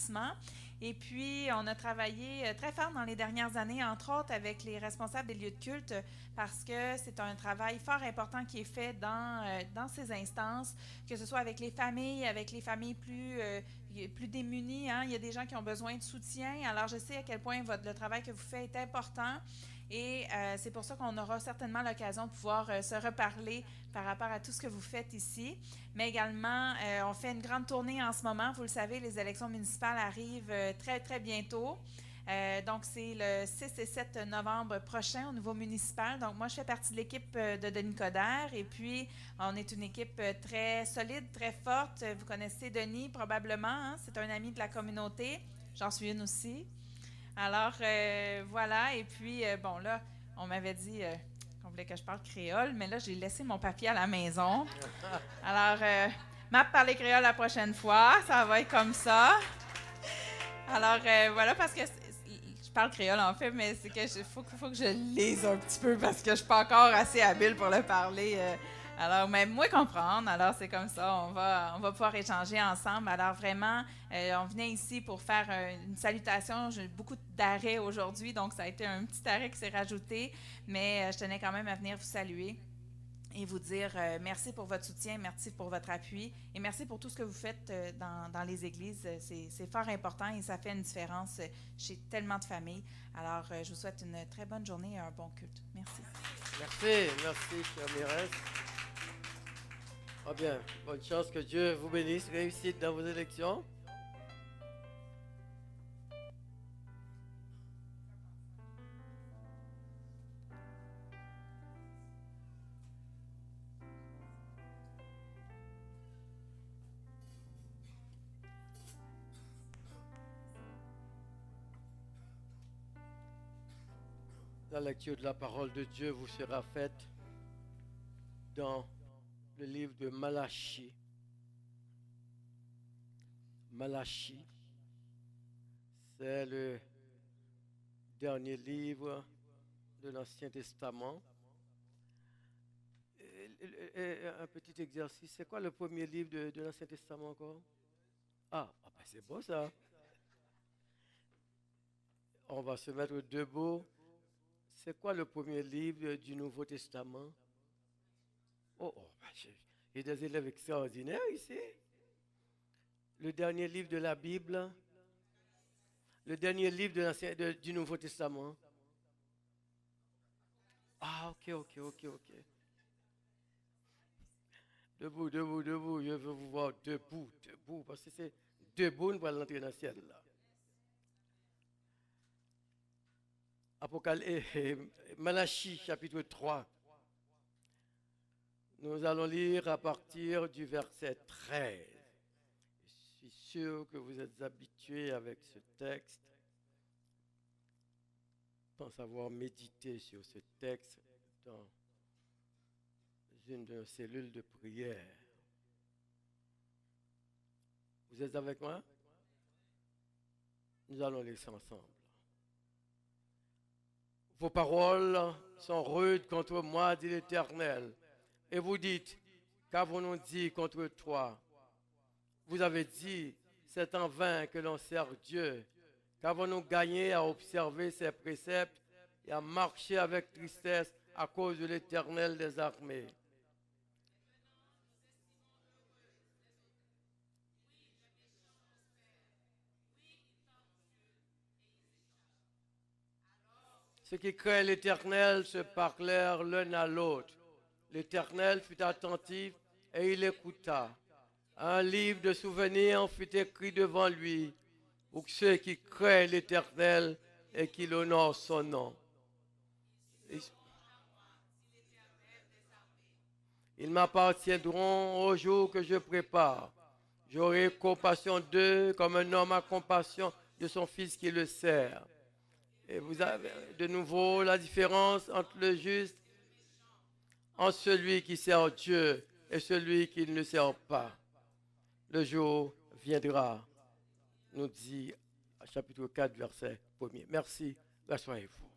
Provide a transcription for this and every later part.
financement. Et puis, on a travaillé très fort dans les dernières années, entre autres avec les responsables des lieux de culte, parce que c'est un travail fort important qui est fait dans ces instances, que ce soit avec les familles plus démunies. Hein. Il y a des gens qui ont besoin de soutien. Alors, je sais à quel point le travail que vous faites est important. Et c'est pour ça qu'on aura certainement l'occasion de pouvoir se reparler par rapport à tout ce que vous faites ici. Mais également, on fait une grande tournée en ce moment. Vous le savez, les élections municipales arrivent très, très bientôt. Donc, c'est le 6 et 7 novembre prochain au niveau municipal. Donc, moi, je fais partie de l'équipe de Denis Coderre. Et puis, on est une équipe très solide, très forte. Vous connaissez Denis probablement. Hein? C'est un ami de la communauté. J'en suis une aussi. Alors, voilà. Et puis, bon, là, on m'avait dit qu'on voulait que je parle créole, mais là, j'ai laissé mon papier à la maison. Alors, m'a parler créole la prochaine fois. Ça va être comme ça. Alors, voilà, parce que je parle créole, en fait, mais c'est que faut que je le lise un petit peu parce que je suis pas encore assez habile pour le parler. Alors, mais moi comprendre, alors c'est comme ça, on va pouvoir échanger ensemble. Alors vraiment, on venait ici pour faire une salutation. J'ai beaucoup d'arrêts aujourd'hui, donc ça a été un petit arrêt qui s'est rajouté, mais je tenais quand même à venir vous saluer et vous dire merci pour votre soutien, merci pour votre appui et merci pour tout ce que vous faites dans les églises. C'est fort important et ça fait une différence chez tellement de familles. Alors, je vous souhaite une très bonne journée et un bon culte. Merci. Merci, chère Mérès. Ah bien, bonne chance, que Dieu vous bénisse, réussite dans vos élections. La lecture de la parole de Dieu vous sera faite dans le livre de Malachie. Malachie, c'est le dernier livre de l'Ancien Testament. Un petit exercice, c'est quoi le premier livre de l'Ancien Testament encore? Ben c'est beau ça. On va se mettre debout. C'est quoi le premier livre du Nouveau Testament? Il y a des élèves extraordinaires ici. Le dernier livre de la Bible, le dernier livre du Nouveau Testament. Ok. Debout, je veux vous voir debout, parce que c'est debout, nous allons entrer dans le ciel là. Malachie, chapitre 3. Nous allons lire à partir du verset 13. Je suis sûr que vous êtes habitués avec ce texte. Je pense avoir médité sur ce texte dans une de nos cellules de prière. Vous êtes avec moi? Nous allons lire ça ensemble. Vos paroles sont rudes contre moi, dit l'Éternel. Et vous dites, qu'avons-nous dit contre toi? Vous avez dit, c'est en vain que l'on sert Dieu. Qu'avons-nous gagné à observer ses préceptes et à marcher avec tristesse à cause de l'Éternel des armées? Ceux qui craignent l'Éternel se parlèrent l'un à l'autre. L'Éternel fut attentif et il écouta. Un livre de souvenirs fut écrit devant lui pour ceux qui craignent l'Éternel et qui l'honorent son nom. Ils m'appartiendront au jour que je prépare. J'aurai compassion d'eux comme un homme a compassion de son fils qui le sert. Et vous avez de nouveau la différence entre le juste, entre celui qui sert Dieu et celui qui ne le sert pas. Le jour viendra, nous dit chapitre 4, verset 1er. Merci, rassurez-vous.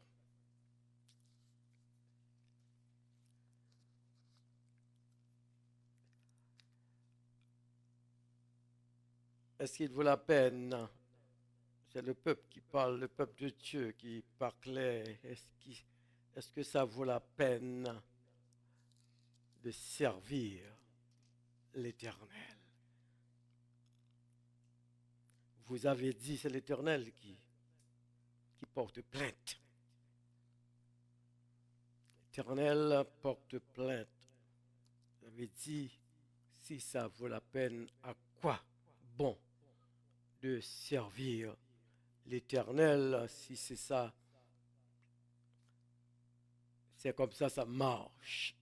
Est-ce qu'il vaut la peine c'est le peuple qui parle, le peuple de Dieu qui parlait. Est-ce que ça vaut la peine de servir l'Éternel? Vous avez dit, c'est l'Éternel qui porte plainte. L'Éternel porte plainte. Vous avez dit, si ça vaut la peine, à quoi bon de servir l'Éternel? Si c'est ça, c'est comme ça marche.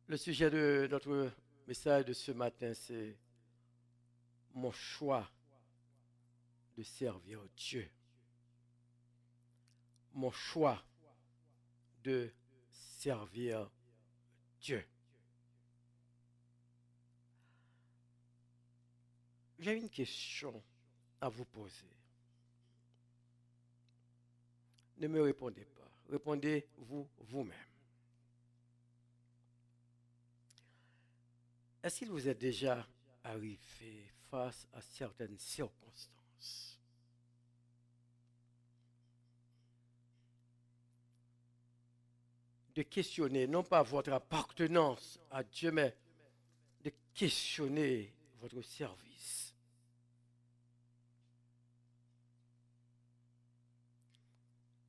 Le sujet de notre message de ce matin, c'est mon choix de servir Dieu. Mon choix de servir Dieu. J'ai une question à vous poser. Ne me répondez pas. Répondez-vous vous-même. Est-ce qu'il vous est déjà arrivé face à certaines circonstances de questionner non pas votre appartenance à Dieu, mais de questionner votre service?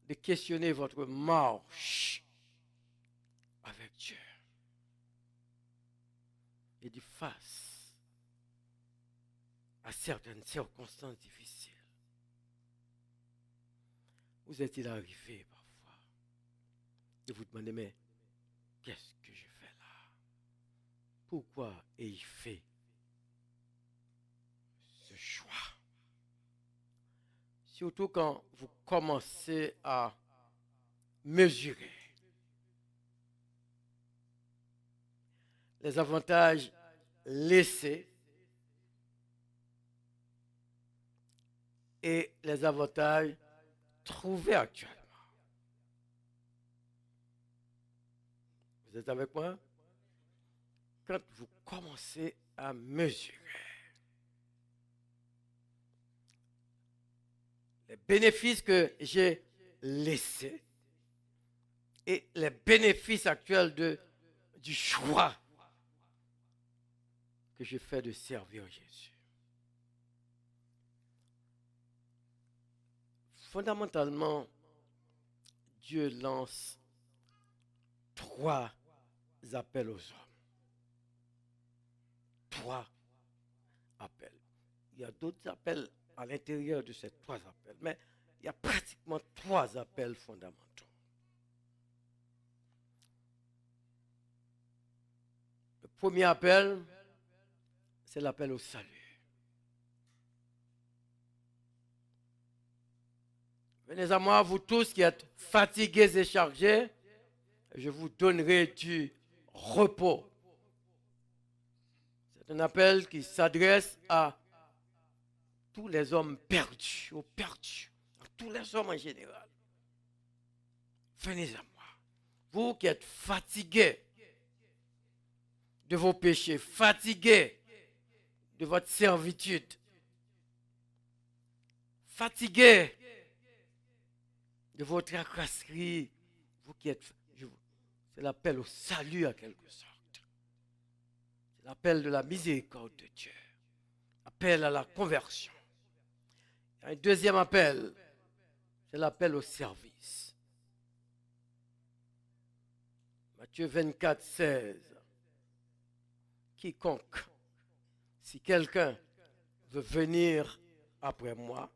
De questionner votre marche avec Dieu. Et de face à certaines circonstances difficiles. Vous est-il arrivé parfois de vous demander, mais qu'est-ce que je fais là? Pourquoi ai-je fait ce choix? Surtout quand vous commencez à mesurer les avantages laissés et les avantages trouvés actuellement. Vous êtes avec moi? Quand vous commencez à mesurer les bénéfices que j'ai laissés et les bénéfices actuels du choix que je fais de servir Jésus. Fondamentalement, Dieu lance 3 appels aux hommes. 3 appels. Il y a d'autres appels à l'intérieur de ces 3 appels, mais il y a pratiquement 3 appels fondamentaux. Le premier appel, c'est l'appel au salut. Venez à moi, vous tous qui êtes fatigués et chargés, je vous donnerai du repos. C'est un appel qui s'adresse à tous les hommes perdus, à tous les hommes en général. Venez à moi. Vous qui êtes fatigués de vos péchés, fatigués de votre servitude, fatigués de votre tracasserie, vous qui êtes, c'est l'appel au salut en quelque sorte. C'est l'appel de la miséricorde de Dieu. Appel à la conversion. Il y a un deuxième appel, c'est l'appel au service. Matthieu 24, 16. Quiconque, si quelqu'un veut venir après moi,